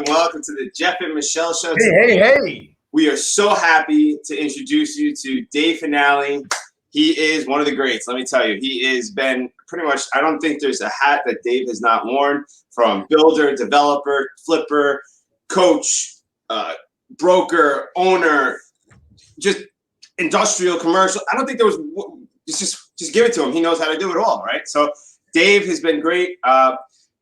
welcome to the Jeff and Michelle Show. Hey. We are so happy to introduce you to Dave Fanale. He is one of the greats, let me tell you. He has been pretty much, I don't think there's a hat that Dave has not worn, from builder, developer, flipper, coach, broker, owner, just industrial, commercial. I don't think there was, just give it to him. He knows how to do it all, right? So Dave has been great.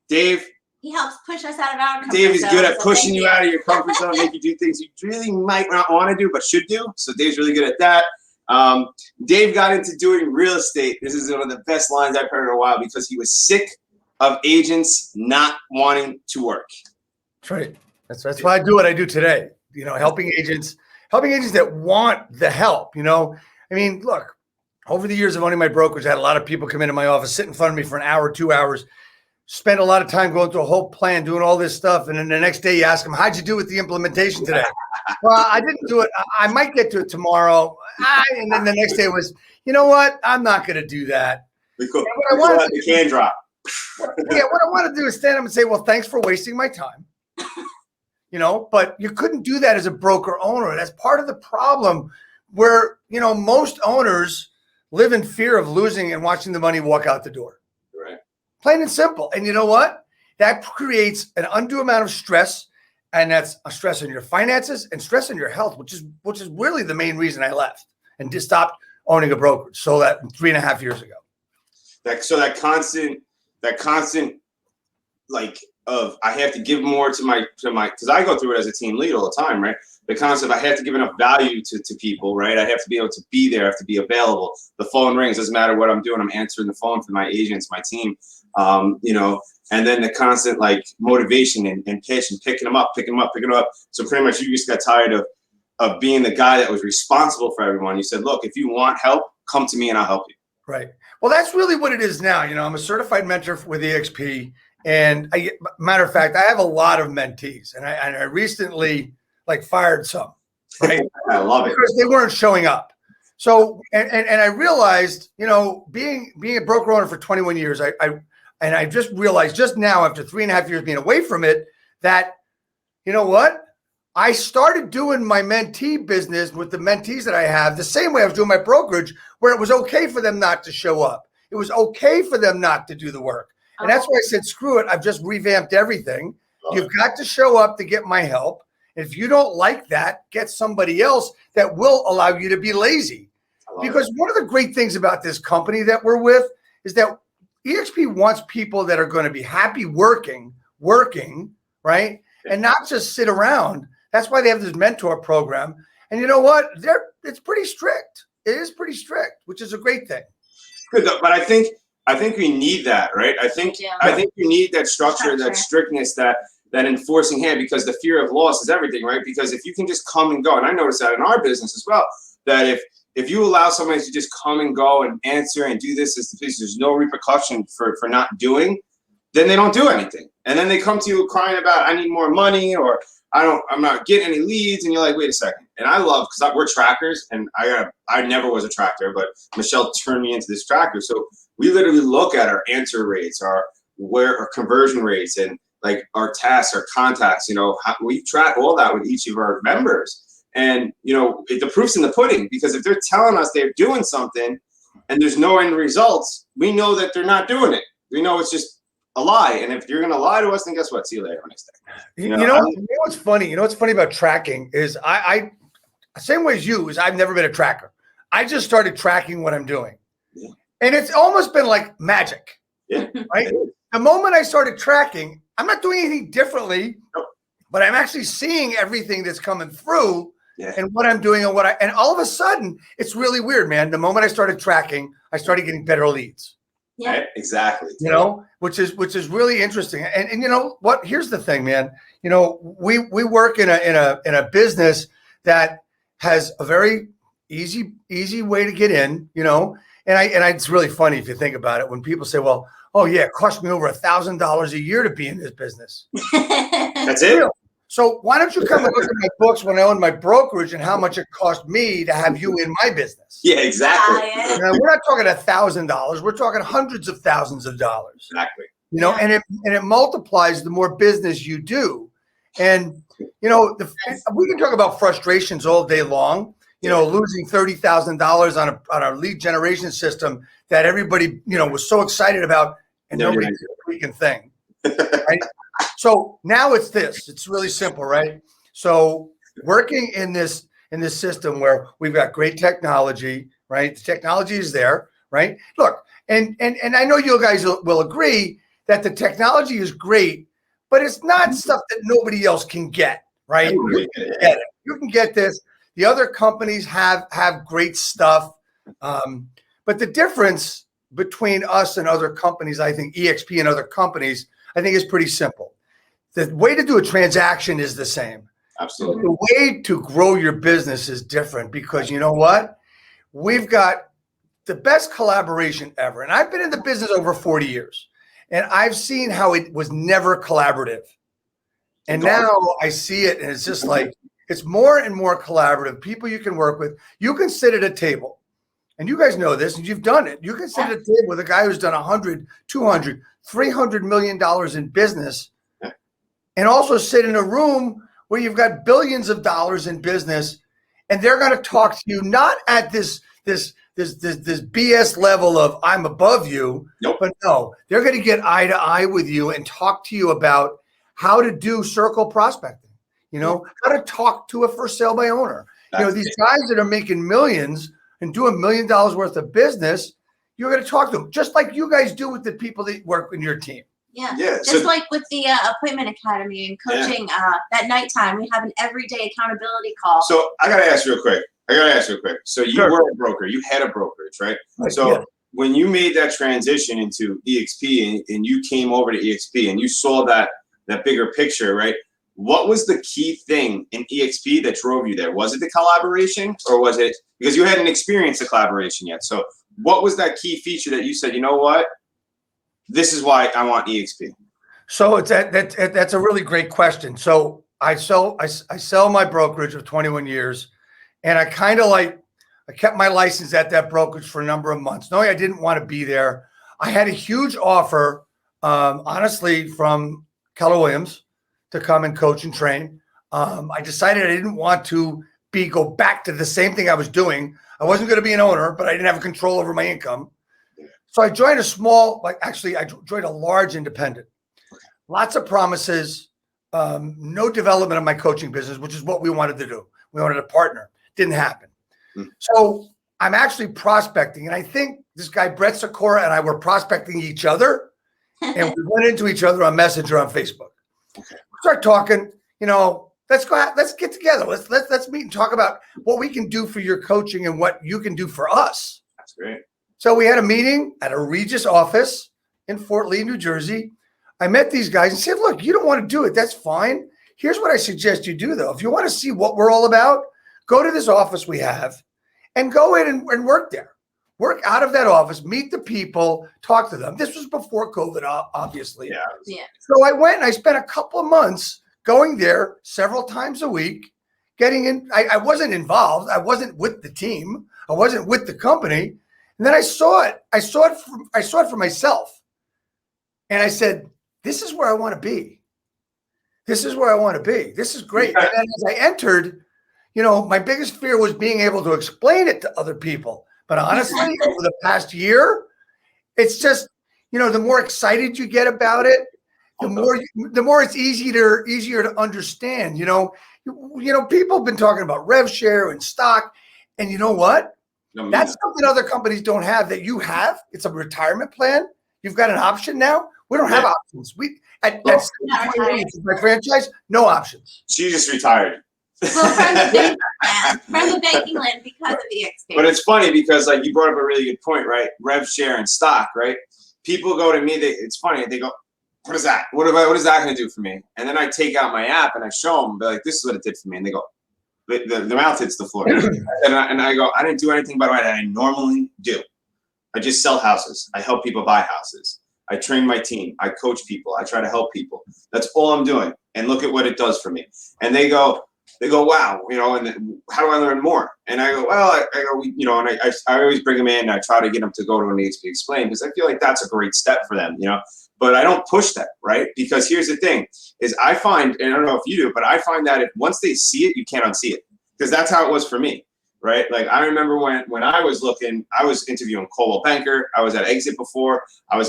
Dave, he helps push us out of our comfort zone. Dave is good at pushing you out of your comfort zone, make you do things you really might not want to do, but should do. So Dave's really good at that. Dave got into doing real estate. This is one of the best lines I've heard in a while, because he was sick of agents not wanting to work. That's right. That's why I do what I do today. You know, helping agents that want the help. You know, I mean, look, over the years of owning my brokerage, I had a lot of people come into my office, sit in front of me for an hour, 2 hours, spend a lot of time going through a whole plan, doing all this stuff. And then the next day you ask them, how'd you do with the implementation today? Well, I didn't do it. I might get to it tomorrow. And then the next day was, you know what? I'm not going to do that. The can drop. Yeah, what I want to do is stand up and say, well, thanks for wasting my time. You know, but you couldn't do that as a broker owner. That's part of the problem where, you know, most owners live in fear of losing and watching the money walk out the door. Right. Plain and simple. And you know what? That creates an undue amount of stress. And that's a stress on your finances and stress on your health, which is really the main reason I left and just stopped owning a brokerage. So that 3.5 years ago. That constant like of I have to give more to my because I go through it as a team lead all the time, right? The concept I have to give enough value to people, right? I have to be able to be there, I have to be available. The phone rings, doesn't matter what I'm doing, I'm answering the phone for my agents, my team, you know, and then the constant like motivation and pitch and picking them up. So pretty much you just got tired of being the guy that was responsible for everyone. You said, look, if you want help, come to me and I'll help you. Right. Well, that's really what it is now. You know, I'm a certified mentor with EXP. And matter of fact, I have a lot of mentees, and I recently fired some, right? I love it because they weren't showing up. So, and I realized, you know, being a broker owner for 21 years, I just realized just now after 3.5 years being away from it that, you know what? I started doing my mentee business with the mentees that I have the same way I was doing my brokerage, where it was okay for them not to show up. It was okay for them not to do the work. And that's why I said, screw it. I've just revamped everything. You've got to show up to get my help. If you don't like that, get somebody else that will allow you to be lazy. Because one of the great things about this company that we're with is that EXP wants people that are going to be happy working, right? And not just sit around. That's why they have this mentor program. And you know what? It's pretty strict. It is pretty strict, which is a great thing. Good, but I think we need that, right? I think you need that structure, that strictness, that enforcing hand, because the fear of loss is everything, right? Because if you can just come and go, and I noticed that in our business as well, that if you allow somebody to just come and go and answer and do this as the piece, there's no repercussion for not doing, then they don't do anything. And then they come to you crying about, I need more money, or I'm not getting any leads, and you're like, wait a second. And I love, because we're trackers, and I never was a tracker, but Michelle turned me into this tracker. So we literally look at our answer rates, our conversion rates, and like our tasks, our contacts. You know, we track all that with each of our members. And you know, the proof's in the pudding, because if they're telling us they're doing something and there's no end results, we know that they're not doing it. We know it's just a lie. And if you're going to lie to us, then guess what? See you later next day. You know what's funny? You know what's funny about tracking is I same way as you, is I've never been a tracker. I just started tracking what I'm doing. Yeah. And it's almost been like magic. Yeah. Right? The moment I started tracking, I'm not doing anything differently, but I'm actually seeing everything that's coming through and what I'm doing and all of a sudden, it's really weird, man. The moment I started tracking, I started getting better leads. Yeah, right? Exactly. You know, which is really interesting. And you know what? Here's the thing, man. You know, we work in a business that has a very easy way to get in. You know, and it's really funny if you think about it when people say, "Well, oh yeah, it cost me over $1,000 a year to be in this business." That's it. So why don't you come and look at my books when I owned my brokerage and how much it cost me to have you in my business? Yeah, exactly. You know, we're not talking $1,000. We're talking hundreds of thousands of dollars. Exactly. You know, and it multiplies the more business you do. And, you know, we can talk about frustrations all day long, you know, losing $30,000 on a lead generation system that everybody, you know, was so excited about, and nobody did a freaking thing. Right? So now it's this. It's really simple, right? So working in this system where we've got great technology, right? The technology is there, right? Look, and I know you guys will agree that the technology is great, but it's not stuff that nobody else can get, right? You can get it. You can get this. The other companies have great stuff, but the difference between us and other companies, I think EXP and other companies, I think is pretty simple. The way to do a transaction is the same. Absolutely. The way to grow your business is different because you know what? We've got the best collaboration ever. And I've been in the business over 40 years and I've seen how it was never collaborative. And now I see it and it's just like, it's more and more collaborative. People you can work with. You can sit at a table and you guys know this and you've done it. You can sit at a table with a guy who's done 100, 200, $300 million in business and also sit in a room where you've got billions of dollars in business and they're going to talk to you not at this BS level of I'm above you, but no, they're going to get eye to eye with you and talk to you about how to do circle prospecting, you know, how to talk to a for sale by owner. You know, these guys that are making millions and doing $1 million worth of business, you're going to talk to them just like you guys do with the people that work in your team. Yeah. Just like with the Appointment Academy and coaching at nighttime, we have an everyday accountability call. So I got to ask you real quick. So you were a broker. You had a brokerage, right? So when you made that transition into EXP and you came over to EXP and you saw that bigger picture, right? What was the key thing in EXP that drove you there? Was it the collaboration or was it because you hadn't experienced the collaboration yet? So what was that key feature that you said, you know what? This is why I want EXP. So that's a really great question. So I sell my brokerage of 21 years, and I kind of I kept my license at that brokerage for a number of months, knowing I didn't want to be there. I had a huge offer, honestly, from Keller Williams to come and coach and train. I decided I didn't want to go back to the same thing I was doing. I wasn't going to be an owner, but I didn't have control over my income. So I joined I joined a large independent. Lots of promises, no development of my coaching business, which is what we wanted to do. We wanted to partner. Didn't happen. So I'm actually prospecting. And I think this guy, Brett Sikora, and I were prospecting each other. And we went into each other on Messenger on Facebook. Okay. Start talking, you know, let's go out, let's get together. Let's meet and talk about what we can do for your coaching and what you can do for us. That's great. So we had a meeting at a Regis office in Fort Lee, New Jersey. I met these guys and said, look, you don't want to do it. That's fine. Here's what I suggest you do, though. If you want to see what we're all about, go to this office we have and go in and work there. Work out of that office, meet the people, talk to them. This was before COVID, obviously. Yeah. So I went and I spent a couple of months going there several times a week, getting in. I wasn't involved. I wasn't with the team. I wasn't with the company. And then I saw it. I saw it for myself. And I said, this is where I want to be. This is where I want to be. This is great. And then as I entered, you know, my biggest fear was being able to explain it to other people. But honestly, over the past year, it's just, you know, the more excited you get about it, the more it's easier to understand. You know, people have been talking about rev share and stock. And you know what? That's something other companies don't have that you have. It's a retirement plan. You've got an option now. We don't have options. At my franchise, no options. She just retired. Well, from the banking land because of EXP. But it's funny because like you brought up a really good point, right? Rev share and stock, right? People go to me. It's funny. They go, "What is that? What is that going to do for me?" And then I take out my app and I show them. They're like, "This is what it did for me." And they go, "The mouth hits the floor." and I go, "I didn't do anything by the way that I normally do. I just sell houses. I help people buy houses. I train my team. I coach people. I try to help people. That's all I'm doing. And look at what it does for me." And they go, "Wow, you know, and how do I learn more?" And I go, "Well, and I always bring them in and I try to get them to go to an EXP Explain because I feel like that's a great step for them, you know. but I don't push that, right? Because here's the thing is I find, and I don't know if you do, but I find that if once they see it, you can't unsee it, because that's how it was for me, right? Like I remember when I was looking, I was interviewing Coldwell Banker. I was at Exit before. I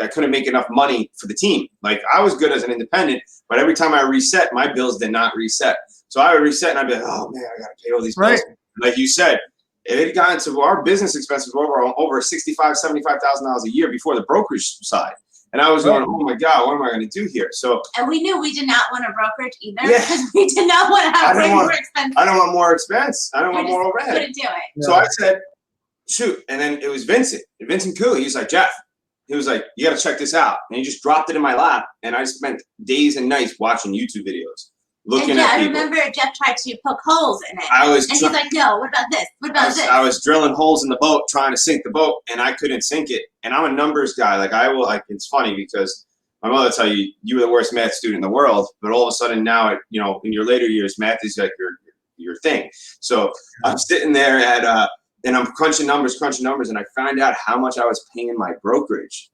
couldn't make enough money for the team. Like I was good as an independent, but every time I reset, my bills did not reset. So I would reset and I'd be like, oh man, I got to pay all these bills. Right. Like you said, it had gotten to our business expenses were over $65,000-$75,000 a year before the brokerage side. And I was going, oh my God, what am I going to do here? So, and we knew we did not want a brokerage either, Yeah. because we did not want to have way more expenses. I don't want more expense. I don't want more We overhead. couldn't do it. So I said, shoot. And then it was Vincent Cooley. He's like, Jeff, he was like, you got to check this out. And he just dropped it in my lap. And I spent days and nights watching YouTube videos, looking and at I people. remember Jeff tried to poke holes in it. And he's like, no, what about this? What about this? I was drilling holes in the boat, trying to sink the boat, and I couldn't sink it. And I'm a numbers guy. Like it's funny because my mother tell you, you were the worst math student in the world, but all of a sudden now, in your later years, math is like your thing. So I'm sitting there and I'm crunching numbers, and I found out how much I was paying my brokerage.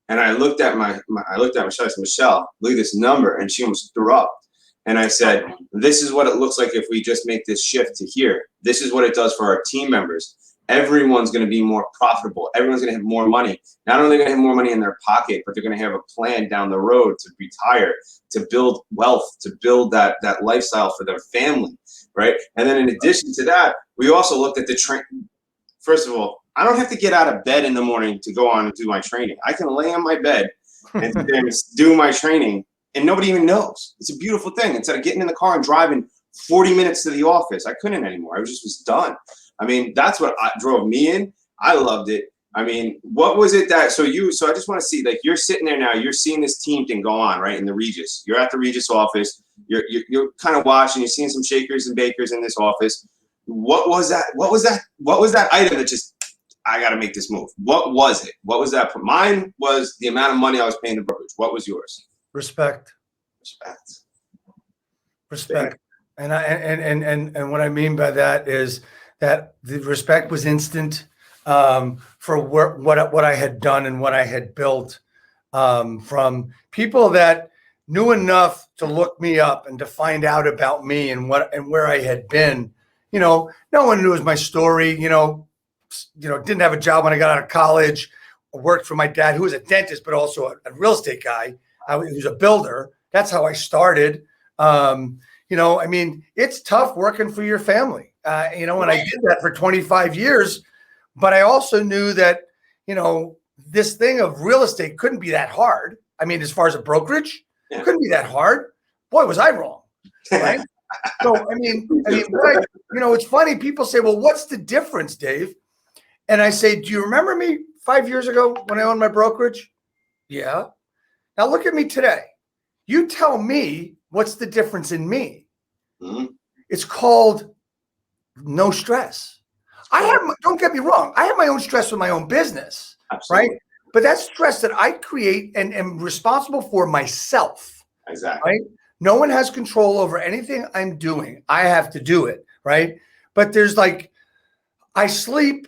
And I looked at Michelle. I said, Michelle, look at this number, and she almost threw up. And I said, this is what it looks like if we just make this shift to here. This is what it does for our team members. Everyone's going to be more profitable. Everyone's going to have more money. Not only are they going to have more money in their pocket, but they're going to have a plan down the road to retire, to build wealth, to build that lifestyle for their family, right? And then in addition to that, we also looked at the First of all, I don't have to get out of bed in the morning to go on and do my training. I can lay on my bed and do my training, and nobody even knows. It's a beautiful thing. Instead of getting in the car and driving 40 minutes to the office, I couldn't anymore. I was done. I mean, that's what drove me in. I loved it. I mean, what was it that, so I just want to see, like, you're sitting there now, you're seeing this team thing go on, right, in the Regis. You're at the Regis office. You're kind of watching, you're seeing some shakers and bakers in this office. What was that item that just, I got to make this move? What was it? What was that? Mine was the amount of money I was paying the brokerage. What was yours? Respect. And what I mean by that is that the respect was instant for what I had done and what I had built, from people that knew enough to look me up and to find out about me and where I had been. No one knew my story. Didn't have a job when I got out of college. I worked for my dad, who was a dentist, but also a real estate guy. He was a builder. That's how I started. I mean, it's tough working for your family, and I did that for 25 years, but I also knew that, this thing of real estate couldn't be that hard. I mean, as far as a brokerage, it couldn't be that hard. Boy, was I wrong. Right. So, I mean, it's funny. People say, well, what's the difference, Dave? And I say, do you remember me 5 years ago when I owned my brokerage? Yeah. Now look at me today. You tell me what's the difference in me. Mm-hmm. It's called no stress. Don't get me wrong. I have my own stress with my own business. Absolutely. Right? But that's stress that I create and am responsible for myself. Exactly. Right? No one has control over anything I'm doing. I have to do it. Right. But there's I sleep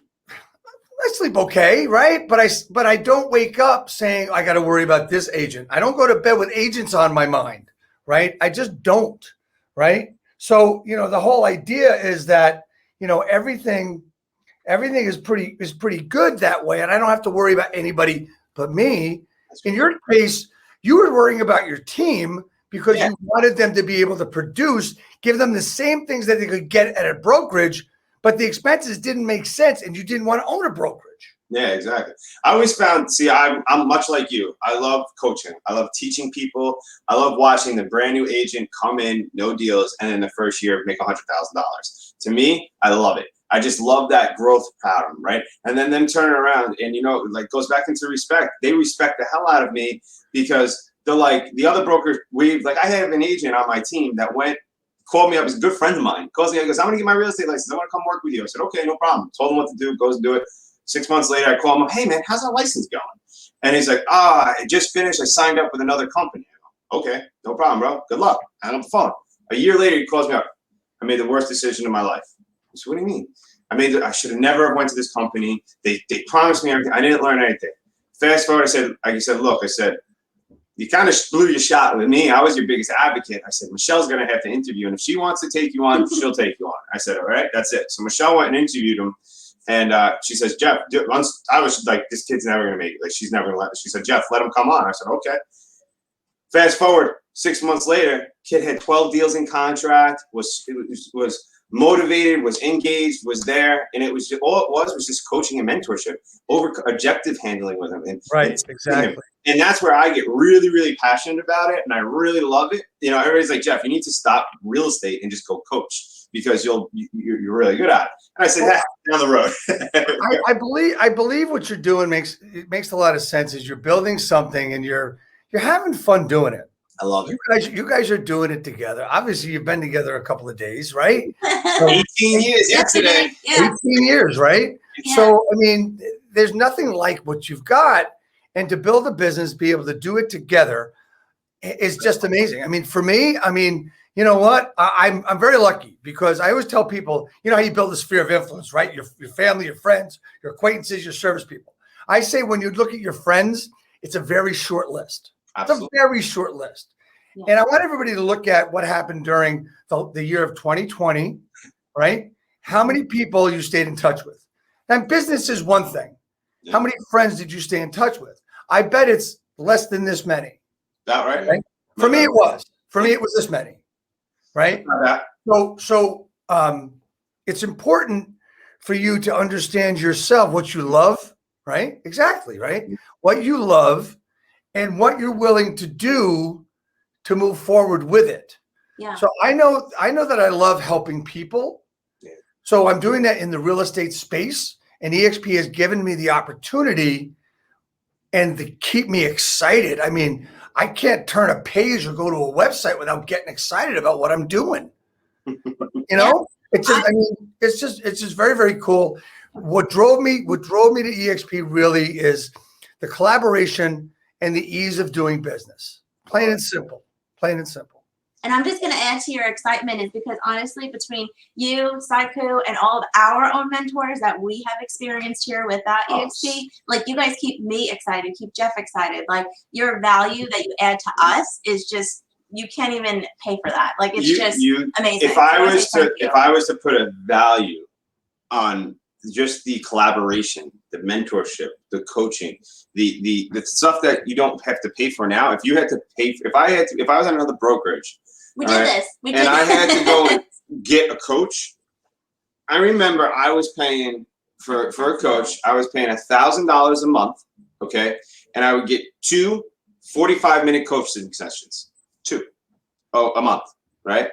okay, right? But I don't wake up saying I got to worry about this agent. I don't go to bed with agents on my mind, right? I just don't, right? So, the whole idea is that, everything is pretty good that way, and I don't have to worry about anybody but me. In your case, you were worrying about your team because you wanted them to be able to produce, give them the same things that they could get at a brokerage, but the expenses didn't make sense, and you didn't want to own a brokerage. Yeah, exactly. I always found, I'm much like you. I love coaching. I love teaching people. I love watching the brand new agent come in, no deals, and in the first year make $100,000. To me, I love it. I just love that growth pattern, right? And then them turning around and, goes back into respect. They respect the hell out of me because they're like, the other brokers, I have an agent on my team that called me up. He's a good friend of mine. Calls me up, goes, I'm going to get my real estate license. I want to come work with you. I said, okay, no problem. Told him what to do, goes and do it. 6 months later, I call him up, hey, man, how's our license going? And he's like, I just finished. I signed up with another company. I go, okay, no problem, bro. Good luck. I hung up the phone. A year later, he calls me up. I made the worst decision of my life. I said, what do you mean? I should have never went to this company. They promised me everything. I didn't learn anything. Fast forward, I said, look, I said, you kind of blew your shot with me. I was your biggest advocate. I said, Michelle's going to have to interview. And if she wants to take you on, she'll take you on. I said, all right, that's it. So Michelle went and interviewed him. And she says, Jeff, once I was like, this kid's never going to make it. Like, she's never going to let me. She said, Jeff, let him come on. I said, okay. Fast forward 6 months later, kid had 12 deals in contract, was motivated, was engaged, was there. And it was just, all it was just coaching and mentorship over objective handling with him. And exactly. And that's where I get really, really passionate about it. And I really love it. You know, everybody's like, Jeff, you need to stop real estate and just go coach because you're really good at it. And I said, down the road. I believe what you're doing makes a lot of sense. Is you're building something and you're having fun doing it. I love it. You guys are doing it together. Obviously, you've been together a couple of days, right? So 18 years yesterday. Yeah. 18 years, right? Yeah. So, I mean, there's nothing like what you've got. And to build a business, be able to do it together is just amazing. I mean, for me, you know what? I'm very lucky because I always tell people, you know how you build a sphere of influence, right? Your family, your friends, your acquaintances, your service people. I say when you look at your friends, it's a very short list. Absolutely. It's a very short list. Yeah. And I want everybody to look at what happened during the year of 2020, right? How many people you stayed in touch with. And business is one thing. Yeah. How many friends did you stay in touch with? I bet it's less than this many. That right? For me, it was. For me, it was this many. Right? So it's important for you to understand yourself, what you love, right? Exactly, right? What you love and what you're willing to do to move forward with it. Yeah. So I know that I love helping people. Yeah. So I'm doing that in the real estate space, and EXP has given me the opportunity and to keep me excited. I mean, I can't turn a page or go to a website without getting excited about what I'm doing. You know, it's just very, very cool. What drove me to EXP really is the collaboration and the ease of doing business. Plain and simple. Plain and simple. And I'm just going to add to your excitement is because honestly, between you, Saiku, and all of our own mentors that we have experienced here with that EXP, like you guys keep me excited, keep Jeff excited. Like your value that you add to us is just, you can't even pay for that. Like it's just amazing. If I was to put a value on just the collaboration, the mentorship, the coaching, the stuff that you don't have to pay for now. If you had to pay, if I was at another brokerage, we did this. And I had to go and get a coach. I remember I was paying for a coach. I was paying $1,000 a month. Okay. And I would get 2 45-minute coaching sessions, a month. Right.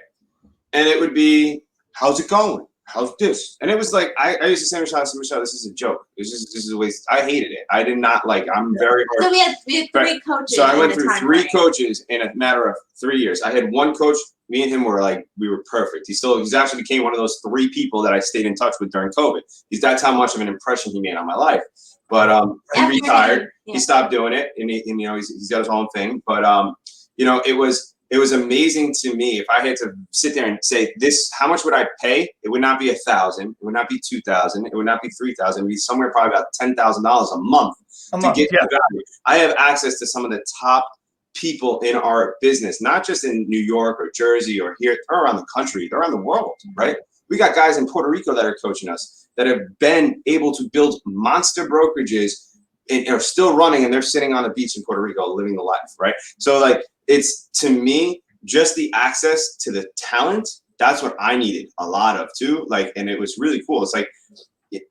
And it would be, how's it going? How's this? And it was like, I used to say, Michelle, this is a joke. This is a waste. I hated it. I did not like, I'm very hard. So we had 3 coaches. So I went through 3 coaches in a matter of 3 years. I had one coach, me and him were like, we were perfect. He's actually became one of those 3 people that I stayed in touch with during COVID. That's how much of an impression he made on my life. But he retired. Yeah. He stopped doing it, and you know, he's got his own thing. But you know, it was amazing to me. If I had to sit there and say this, how much would I pay? It would not be $1,000. It would not be $2,000. It would not be $3,000. It would be somewhere probably about $10,000 a month to get the value. I have access to some of the top people in our business, not just in New York or Jersey or here, or around the country, they're around the world, right? We got guys in Puerto Rico that are coaching us that have been able to build monster brokerages and are still running, and they're sitting on the beach in Puerto Rico living the life, right? So like, it's, to me, just the access to the talent, that's what I needed a lot of too. Like, and it was really cool. It's like,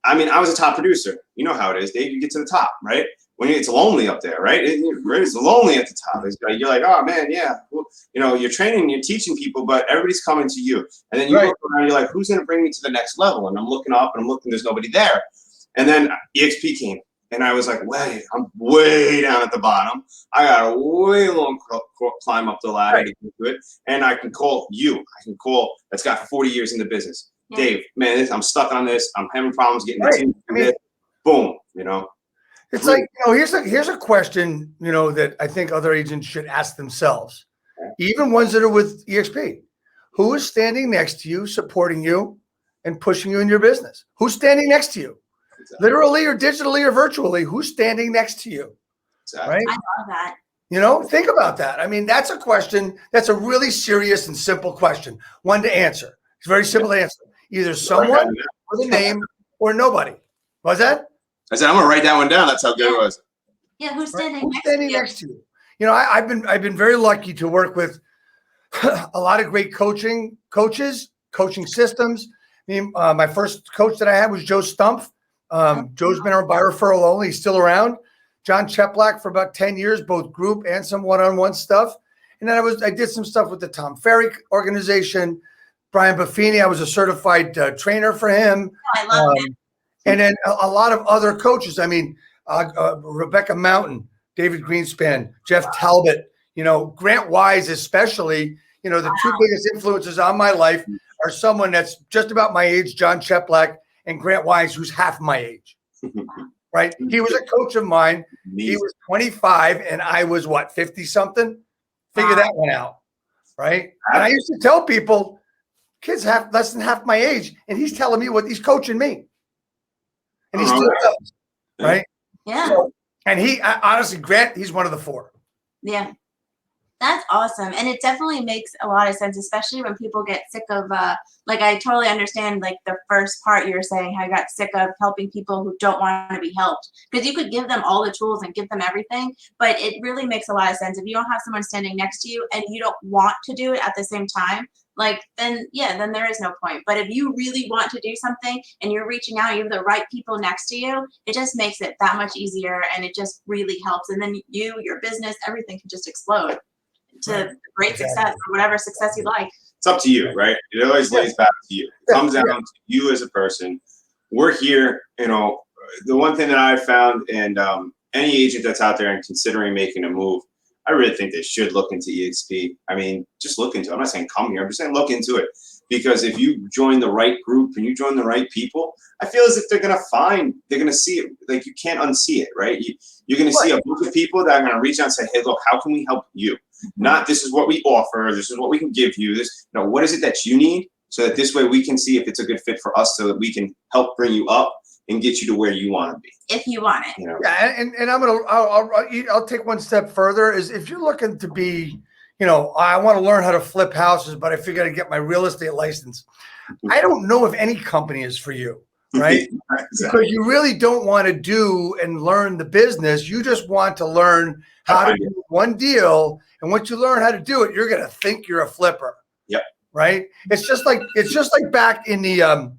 I mean, I was a top producer. You know how it is, Dave. You get to the top, right? When it's lonely up there, right? It's lonely at the top. It's like, you're like, oh man, yeah. Well, you know, you're training, you're teaching people, but everybody's coming to you. And then you look around, you're like, who's going to bring me to the next level? And I'm looking up and I'm looking, there's nobody there. And then EXP came. And I was like, I'm way down at the bottom. I got a way long climb up the ladder to get to it. And I can call you. I can call that's got 40 years in the business. Yeah. Dave, man, I'm stuck on this. I'm having problems getting the team to this. Boom, you know. It's like, you know, here's a question, you know, that I think other agents should ask themselves, even ones that are with EXP. Who is standing next to you, supporting you, and pushing you in your business? Who's standing next to you? Exactly. Literally or digitally or virtually, who's standing next to you? Exactly. right? I love that. Think about that. I mean, that's a question. That's a really serious and simple question. One to answer. It's very simple to answer. Either someone with a name or nobody. Was that? I said, I'm gonna write that one down. That's how good it was. Yeah, who's standing, Who's standing next to you? I've been very lucky to work with a lot of great coaching systems. I mean, my first coach that I had was Joe Stumpf. Joe's been around by referral only. He's still around. John Cheplack for about 10 years, both group and some one-on-one stuff. And then I did some stuff with the Tom Ferry organization. Brian Buffini, I was a certified trainer for him. I love him. And then a lot of other coaches. I mean, Rebecca Mountain, David Greenspan, Jeff Talbot, Grant Wise, especially, the two biggest influences on my life are someone that's just about my age, John Cheplack, and Grant Wise, who's half my age. Right. He was a coach of mine. He was 25 and I was 50 something. Figure that one out. Right. And I used to tell people, kids have less than half my age, and he's telling me what he's coaching me. And he still does. Right. Yeah. So, and honestly, Grant, he's one of the four. Yeah. That's awesome. And it definitely makes a lot of sense, especially when people get sick of, I totally understand, the first part you were saying, how you got sick of helping people who don't want to be helped. Because you could give them all the tools and give them everything, but it really makes a lot of sense. If you don't have someone standing next to you and you don't want to do it at the same time, then there is no point. But if you really want to do something and you're reaching out, you have the right people next to you, it just makes it that much easier, and it just really helps. And then your business, everything can just explode to great success or whatever success you like. It's up to you, right? It always lays back to you. It comes down to you as a person. We're here, the one thing that I've found, and any agent that's out there and considering making a move, I really think they should look into EXP. I mean, just look into it. I'm not saying come here. I'm just saying look into it. Because if you join the right group and you join the right people, I feel as if they're going to see it. Like, you can't unsee it, right? You're going to see a group of people that are going to reach out and say, hey, look, how can we help you? Not this is what we offer. This is what we can give you. What is it that you need? So that this way we can see if it's a good fit for us, so that we can help bring you up and get you to where you want to be. If you want it. Yeah, and I'll take one step further. Is if you're looking to be, I want to learn how to flip houses, but I figure to get my real estate license. I don't know if any company is for you, right? Exactly. Because you really don't want to do and learn the business. You just want to learn how to do one deal. And once you learn how to do it, you're going to think you're a flipper. Yep. Right. It's just like back in the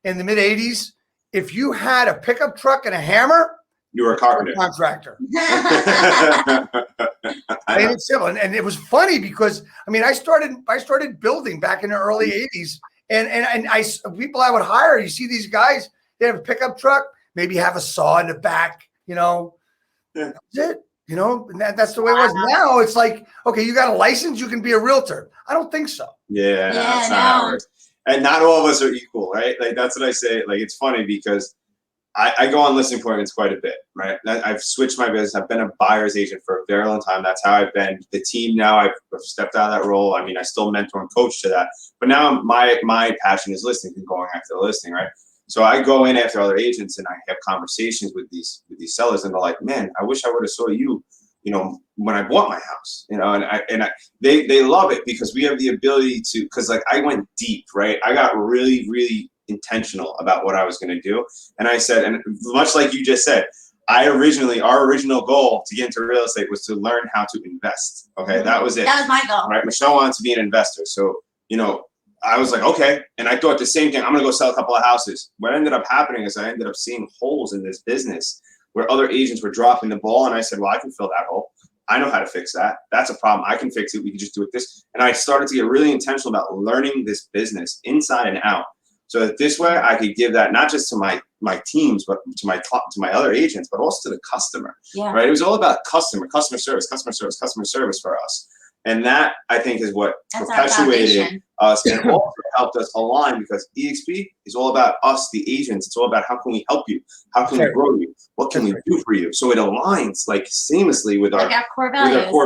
mid '80s. If you had a pickup truck and a hammer, you were a carpenter, contractor. Plain and simple. And it was funny because I started building back in the early &80s, and people I would hire. You see these guys, they have a pickup truck, maybe have a saw in the back. That's it. And that's the way it was. Now it's like, okay, you got a license, you can be a realtor. I don't think so. Yeah, that's not how it works. And not all of us are equal, right? Like, that's what I say. Like, it's funny because I go on listing appointments quite a bit, right? I've switched my business. I've been a buyer's agent for a very long time. That's how I've been. The team now, I've stepped out of that role. I mean, I still mentor and coach to that. But now my passion is listing and going after the listing, right? So I go in after other agents and I have conversations with these sellers, and they're like, man, I wish I would have saw you, when I bought my house, they love it because we have the ability to, because I went deep, right? I got really, really intentional about what I was going to do. And I said, and much like you just said, our original goal to get into real estate was to learn how to invest. Okay. That was it. That was my goal. Right. Michelle wanted to be an investor. So, I was like, okay. And I thought the same thing. I'm going to go sell a couple of houses. What ended up happening is I ended up seeing holes in this business where other agents were dropping the ball. And I said, well, I can fill that hole. I know how to fix that. That's a problem. I can fix it. We can just do it this. And I started to get really intentional about learning this business inside and out. So that this way I could give that not just to my teams, but to my other agents, but also to the customer. Yeah. Right. It was all about customer service for us. And that, I think, is what perpetuated us and also helped us align, because EXP is all about us, the agents. It's all about how can we help you? How can we grow you? What can we do for you? So it aligns seamlessly with our core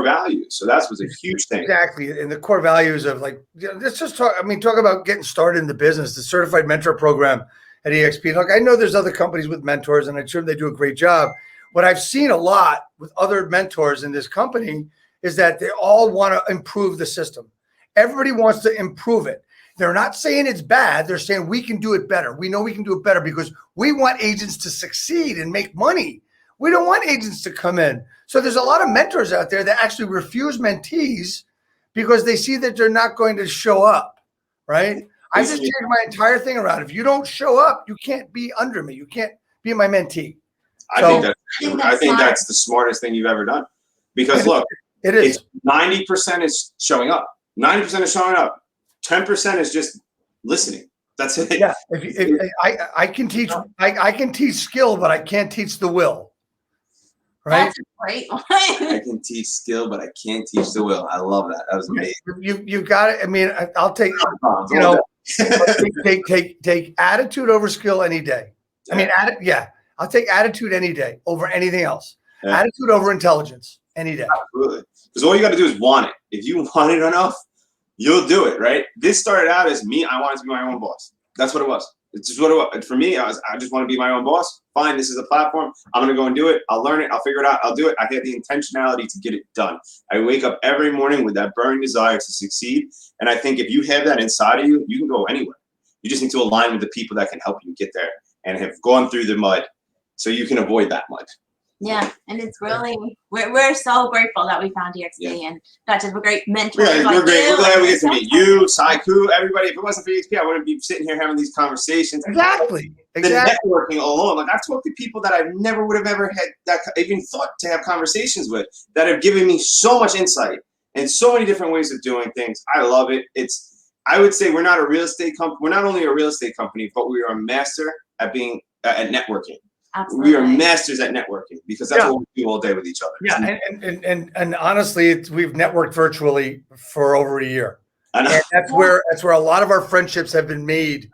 values. So that was a huge thing. Exactly. And the core values of let's just talk about getting started in the business, the certified mentor program at EXP. Look, I know there's other companies with mentors, and I'm sure they do a great job. what I've seen a lot with other mentors in this company is that they all want to improve the system. Everybody wants to improve it. They're not saying it's bad. They're saying we can do it better. We know we can do it better because we want agents to succeed and make money. We don't want agents to come in. So there's a lot of mentors out there that actually refuse mentees because they see that they're not going to show up, right? I just changed my entire thing around. If you don't show up, you can't be under me. You can't be my mentee. I think that's the smartest thing you've ever done. Because look, it is 90% is showing up. 90% is showing up. 10% is just listening. That's it. Yeah. I can teach skill, but I can't teach the will. Right. That's a great one. I can teach skill, but I can't teach the will. I love that. That was amazing. You got it. I mean, I'll take, you know, take attitude over skill any day. I mean, I'll take attitude any day over anything else. Yeah. Attitude over intelligence any day. Absolutely. Because all you got to do is want it. If you want it enough, you'll do it, right? This started out as me. I wanted to be my own boss. That's what it was. It's just what it was. For me, I just want to be my own boss. Fine, this is a platform. I'm going to go and do it. I'll learn it. I'll figure it out. I'll do it. I had the intentionality to get it done. I wake up every morning with that burning desire to succeed. And I think if you have that inside of you, you can go anywhere. You just need to align with the people that can help you get there and have gone through the mud so you can avoid that mud. Yeah, and it's really we're so grateful that we found EXP and got to have a great mentor. Yeah, we're great. We're glad we get to meet you, Saiku, everybody. If it wasn't for EXP, I wouldn't be sitting here having these conversations. Exactly. The networking alone. Like I've talked to people that I never would have ever had that even thought to have conversations with that have given me so much insight and so many different ways of doing things. I love it. I would say we're not a real estate company. We're not only a real estate company, but we are a master at being at networking. Absolutely. We are masters at networking because that's what we do all day with each other. Yeah, and honestly, we've networked virtually for over a year, and that's where a lot of our friendships have been made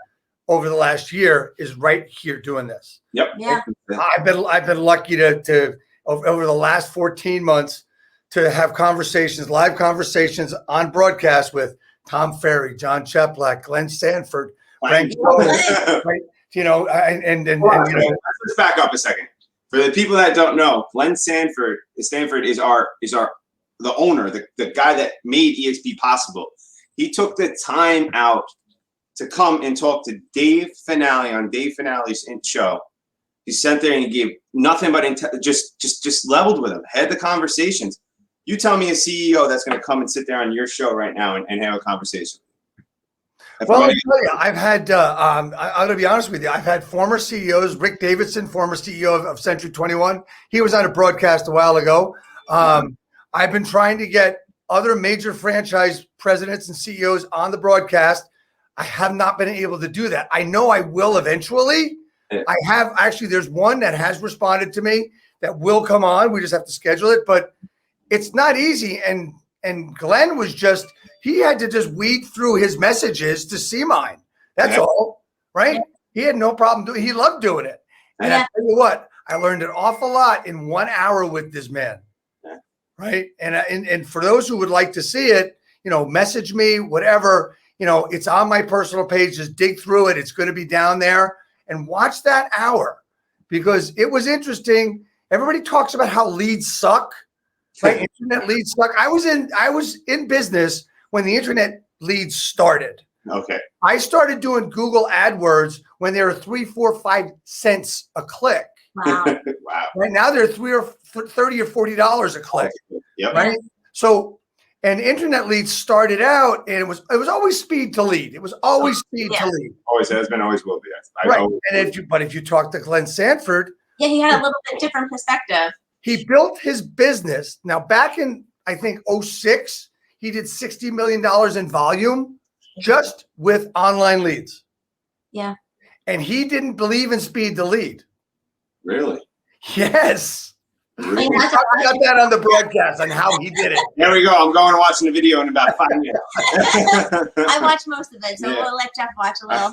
over the last year. Is right here doing this. Yep. Yeah. I've been lucky to over the last 14 months to have live conversations on broadcast with Tom Ferry, John Cheplack, Glenn Sanford, Frank Jones, right? You know, and you know, let's back up a second. For the people that don't know, Glenn Sanford is the owner, the guy that made EXP possible. He took the time out to come and talk to Dave Fanale on Dave Fanale's show. He sat there and he gave nothing but just leveled with him, had the conversations. You tell me a CEO that's going to come and sit there on your show right now and have a conversation. Well, let me tell you, I've had, I'm going to be honest with you, I've had former CEOs, Rick Davidson, former CEO of Century 21. He was on a broadcast a while ago. I've been trying to get other major franchise presidents and CEOs on the broadcast. I have not been able to do that. I know I will eventually. Yeah. I have actually, there's one that has responded to me that will come on. We just have to schedule it, but it's not easy. And Glenn was he had to just weed through his messages to see mine. That's all, right? He had no problem doing it. He loved doing it. And I tell you what, I learned an awful lot in 1 hour with this man, right? And for those who would like to see it, you know, message me, whatever, you know, it's on my personal page. Just dig through it. It's going to be down there and watch that hour because it was interesting. Everybody talks about how leads suck. Right? Internet leads suck. I was in business when the internet leads started. Okay. I started doing Google AdWords when they were 3, 4, 5 cents a click. Wow. Wow. Right now they're $30 or $40 a click. Yep. Right. So, and internet leads started out, and it was always speed to lead. It was always speed to lead. Always has been, always will be. Right. And if you talk to Glenn Sanford, he had a little bit different perspective. He built his business. Now, back in, I think, 2006, he did $60 million in volume just with online leads. Yeah. And he didn't believe in speed to lead. Really? Yes. Really? We talked about that on the broadcast on how he did it. There we go. I'm going and watching the video in about 5 minutes. I watched most of it, so we'll let Jeff watch a little.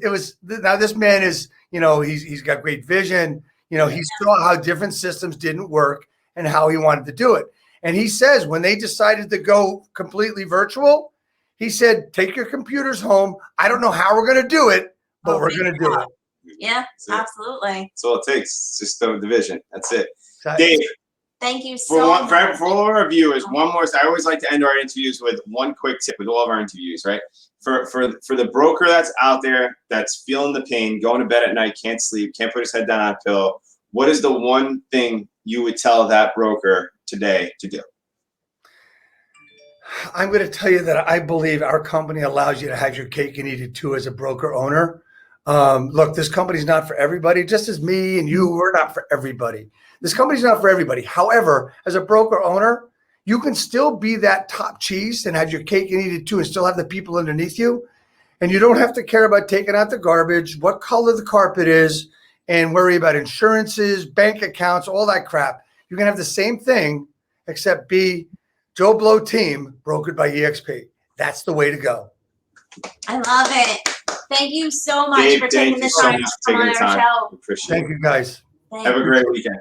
It was. Now this man is, you know, he's got great vision. You know, he saw how different systems didn't work and how he wanted to do it. And he says when they decided to go completely virtual, he said, take your computers home. I don't know how we're going to do it, but we're going to do it. Yeah, That's it. absolutely. That's all it takes. It's just the division. That's it. So- Dave, Thank you for so one, much. for all of our viewers, one more. I always like to end our interviews with one quick tip with all of our interviews, right? For the broker that's out there that's feeling the pain, going to bed at night, can't sleep, can't put his head down on a pillow. What is the one thing you would tell that broker today to do? I'm going to tell you that I believe our company allows you to have your cake and eat it too as a broker owner. Look, this company's not for everybody, just as me and you, we're not for everybody. This company's not for everybody. However, as a broker owner, you can still be that top cheese and have your cake and eat it too and still have the people underneath you. And you don't have to care about taking out the garbage, what color the carpet is, and worry about insurances, bank accounts, all that crap. You can have the same thing, except be Joe Blow team brokered by EXP. That's the way to go. I love it. Thank you so much Dave, for thank taking you the so time much to for come on taking the our time. show. Appreciate Thank it. you, guys. Thank Have a you. great weekend.